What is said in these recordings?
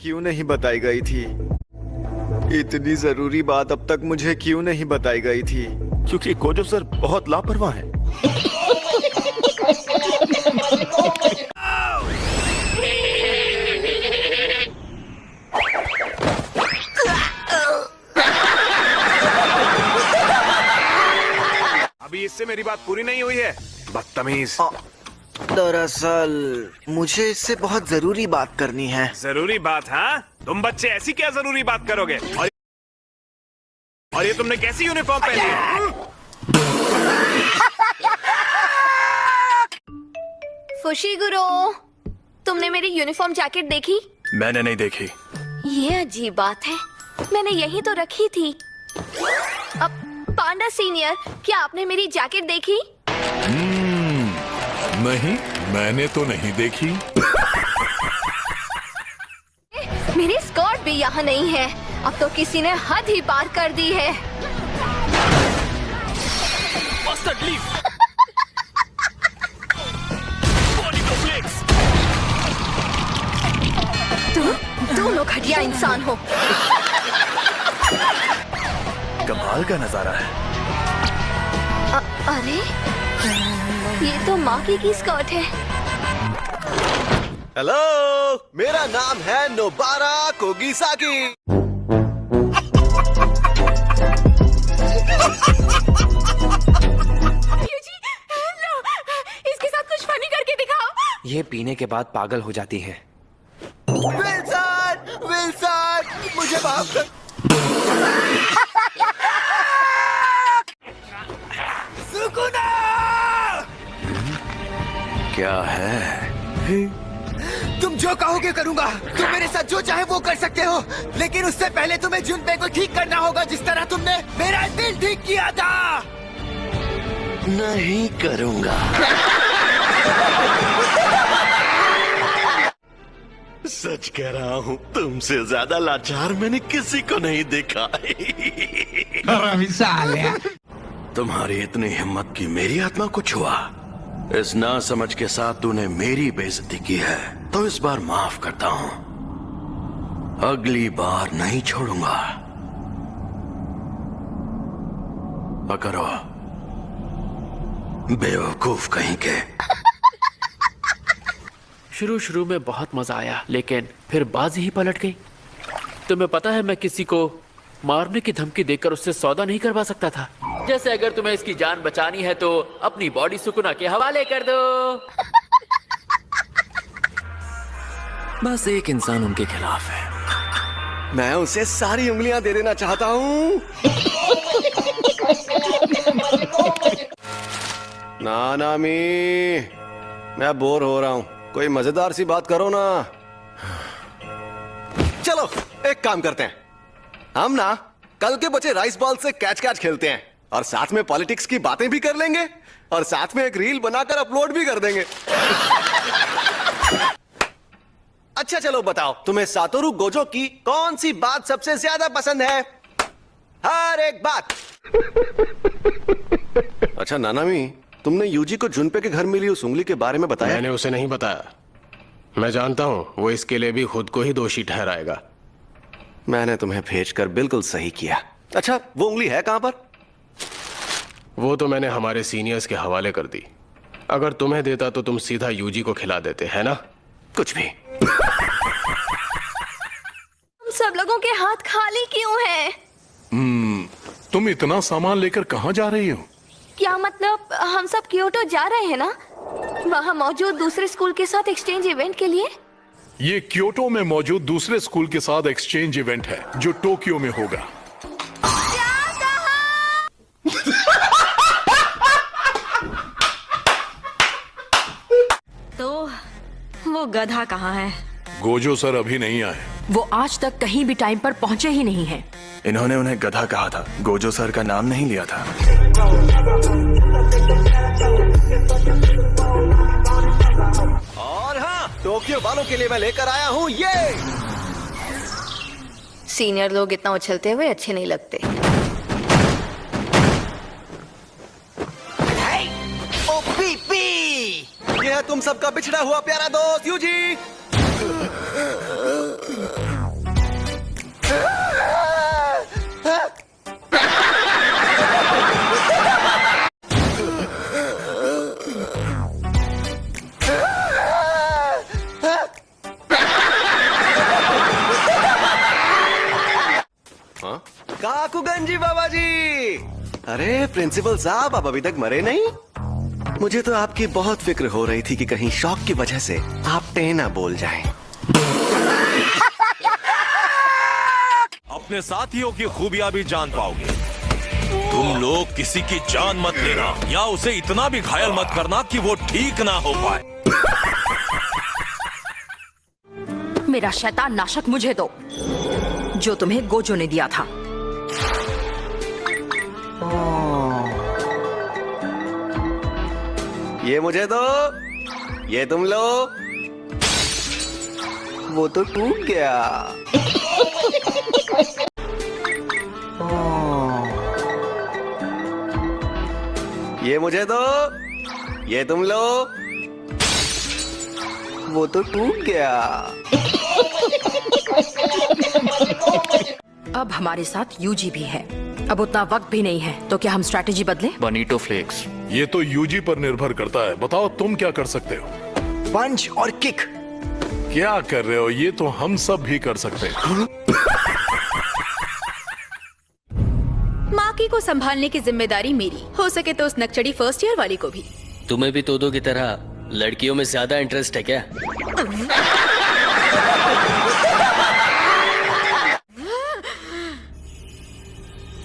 क्यों नहीं बताई गई थी? इतनी जरूरी बात अब तक मुझे क्यों नहीं बताई गई थी? क्योंकि गोजो सर बहुत लापरवाह है। अभी इससे मेरी बात पूरी नहीं हुई है, बदतमीज। दरअसल मुझे इससे बहुत जरूरी बात करनी है। जरूरी बात? हाँ, तुम बच्चे ऐसी क्या जरूरी बात करोगे? और ये तुमने कैसी यूनिफॉर्म पहनी है? फुशीगुरो, तुमने मेरी यूनिफॉर्म जैकेट देखी? मैंने नहीं देखी। ये अजीब बात है, मैंने यही तो रखी थी। अब पांडा सीनियर, क्या आपने मेरी जैकेट देखी? नहीं, मैंने तो नहीं देखी। मेरी स्कर्ट भी यहाँ नहीं है। अब तो किसी ने हद ही पार कर दी है। तुम दोनों घटिया इंसान हो। कमाल का नजारा है। अरे, ये तो माँ की स्कर्ट है। हेलो, मेरा नाम है नोबारा कोगिसाकी। इसके साथ कुछ फनी करके दिखाओ। ये पीने के बाद पागल हो जाती है। विल्सन, विल्सन, मुझे माफ कर। सुकुना! क्या है? तुम जो कहोगे करूंगा। तुम मेरे साथ जो चाहे वो कर सकते हो, लेकिन उससे पहले तुम्हें जुनपे को ठीक करना होगा, जिस तरह तुमने मेरा दिल ठीक किया था। नहीं करूंगा। सच कह रहा हूँ, तुमसे ज्यादा लाचार मैंने किसी को नहीं देखा। तुम्हारी इतनी हिम्मत की मेरी आत्मा को छुआ। इस ना समझ के साथ तूने मेरी बेइज्जती की है, तो इस बार माफ करता हूँ। अगली बार नहीं छोड़ूंगा। पकड़ो, बेवकूफ कहीं के। शुरू में बहुत मजा आया, लेकिन फिर बाजी ही पलट गई। तुम्हें पता है, मैं किसी को मारने की धमकी देकर उससे सौदा नहीं करवा सकता था। जैसे अगर तुम्हें इसकी जान बचानी है तो अपनी बॉडी सुकुना के हवाले कर दो। बस एक इंसान उनके खिलाफ है। मैं उसे सारी उंगलियां दे देना चाहता हूँ। नानामी, मैं बोर हो रहा हूँ, कोई मजेदार सी बात करो ना। चलो एक काम करते हैं, हम ना कल के बचे राइस बॉल से कैच कैच खेलते हैं, और साथ में पॉलिटिक्स की बातें भी कर लेंगे, और साथ में एक रील बनाकर अपलोड भी कर देंगे। अच्छा चलो बताओ, तुम्हें सातोरु गोजो की कौन सी बात सबसे ज्यादा पसंद है? हर एक बात। अच्छा नानामी, तुमने यूजी को जुनपे के घर मिली उस उंगली के बारे में बताया? मैंने उसे नहीं बताया। मैं जानता हूं वो इसके लिए भी खुद को ही दोषी ठहराएगा। मैंने तुम्हें भेजकर बिल्कुल सही किया। अच्छा, वो उंगली है कहां पर? वो तो मैंने हमारे सीनियर्स के हवाले कर दी। अगर तुम्हें देता तो तुम सीधा यूजी को खिला देते, है ना? कुछ भी। हम सब लोगों के हाथ खाली क्यों हैं? तुम इतना सामान लेकर कहाँ जा रही हो? क्या मतलब, हम सब क्योटो जा रहे हैं ना, वहाँ मौजूद दूसरे स्कूल के साथ एक्सचेंज इवेंट के लिए। ये क्योटो में मौजूद दूसरे स्कूल के साथ एक्सचेंज इवेंट है, जो टोक्यो में होगा। तो वो गधा कहाँ है? गोजो सर अभी नहीं आए। वो आज तक कहीं भी टाइम पर पहुंचे ही नहीं हैं। इन्होंने उन्हें गधा कहा था, गोजो सर का नाम नहीं लिया था। और हाँ, टोक्यो वालों के लिए मैं लेकर आया हूँ ये। सीनियर लोग इतना उछलते हुए अच्छे नहीं लगते। ओ पी, ये है तुम सबका बिछड़ा हुआ प्यारा दोस्त यूजी। बाकुगंजी बाबा जी। अरे प्रिंसिपल साहब, आप अभी तक मरे नहीं? मुझे तो आपकी बहुत फिक्र हो रही थी कि कहीं शॉक की वजह से आप टेना बोल जाएं। अपने साथियों की खूबियां भी जान पाओगे। तुम लोग किसी की जान मत लेना या उसे इतना भी घायल मत करना कि वो ठीक ना हो पाए। मेरा शैतान नाशक मुझे दो, जो तुम्हें गोजो ने दिया था। ये मुझे दो, ये तुम लो। वो तो टूट गया। ये मुझे दो, ये तुम लो। वो तो टूट गया। अब हमारे साथ यूजी भी है। अब उतना वक्त भी नहीं है, तो क्या हम स्ट्रैटेजी बदलें? बनीटो फ्लेक्स। ये तो यूजी पर निर्भर करता है। बताओ तुम क्या कर सकते हो? पंच और किक। क्या कर रहे हो? ये तो हम सब भी कर सकते हैं। माकी को संभालने की जिम्मेदारी मेरी। हो सके तो उस नकचड़ी फर्स्ट ईयर वाली को भी। तुम्हें भी तोदो की तरह लड़कियों में ज्यादा इंटरेस्ट है क्या?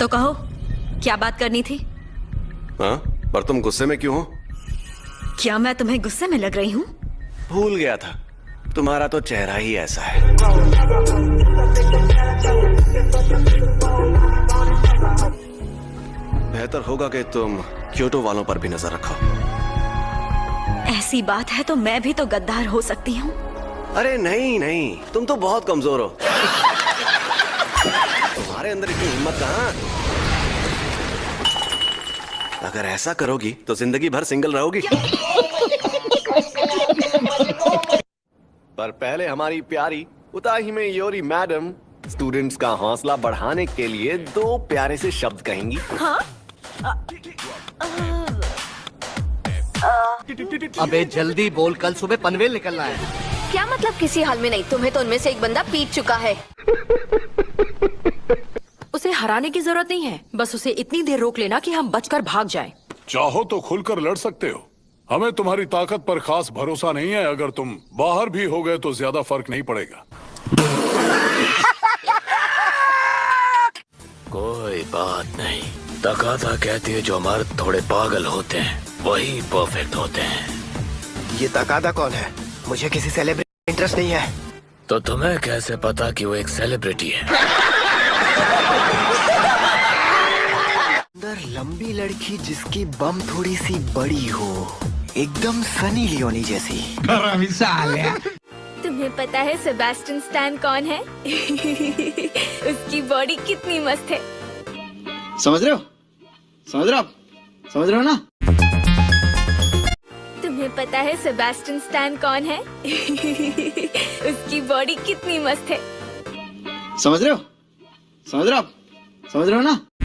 तो कहो, क्या बात करनी थी? हाँ, पर तुम गुस्से में क्यों हो? क्या मैं तुम्हें गुस्से में लग रही हूँ? भूल गया था, तुम्हारा तो चेहरा ही ऐसा है। बेहतर होगा कि तुम क्योटो वालों पर भी नजर रखो। ऐसी बात है तो मैं भी तो गद्दार हो सकती हूँ। अरे नहीं नहीं, तुम तो बहुत कमजोर हो। तुम्हारे अंदर इतनी हिम्मत कहाँ? अगर ऐसा करोगी तो जिंदगी भर सिंगल रहोगी। पर पहले हमारी प्यारी उताहिमे योरी मैडम स्टूडेंट्स का हौसला बढ़ाने के लिए 2 प्यारे से शब्द कहेंगी। हाँ? अबे जल्दी बोल, कल सुबह पनवेल निकलना है। क्या मतलब किसी हाल में नहीं? तुम्हें तो उनमें से एक बंदा पीट चुका है। उसे हराने की जरूरत नहीं है, बस उसे इतनी देर रोक लेना कि हम बचकर भाग जाएं। चाहो तो खुलकर लड़ सकते हो। हमें तुम्हारी ताकत पर खास भरोसा नहीं है। अगर तुम बाहर भी हो गए तो ज्यादा फर्क नहीं पड़ेगा। कोई बात नहीं। तकादा कहती है जो मर्द थोड़े पागल होते हैं वही परफेक्ट होते हैं। ये तकादा कौन है? मुझे किसी सेलिब्रिटी इंटरेस्ट नहीं है। तो तुम्हें कैसे पता कि वो एक सेलिब्रिटी है? अंदर लंबी लड़की जिसकी बम थोड़ी सी बड़ी हो, एकदम सनी लियोनी जैसी। तुम्हें पता है सेबेस्टियन स्टैन कौन है? उसकी बॉडी कितनी मस्त है। समझ रहे हो? समझ रहे हो आप? समझ रहे हो ना? तुम्हें पता है सेबेस्टियन स्टैन कौन है? उसकी बॉडी कितनी मस्त है। समझ रहे हो? समझ रहे हो आप? समझ रहे हो ना?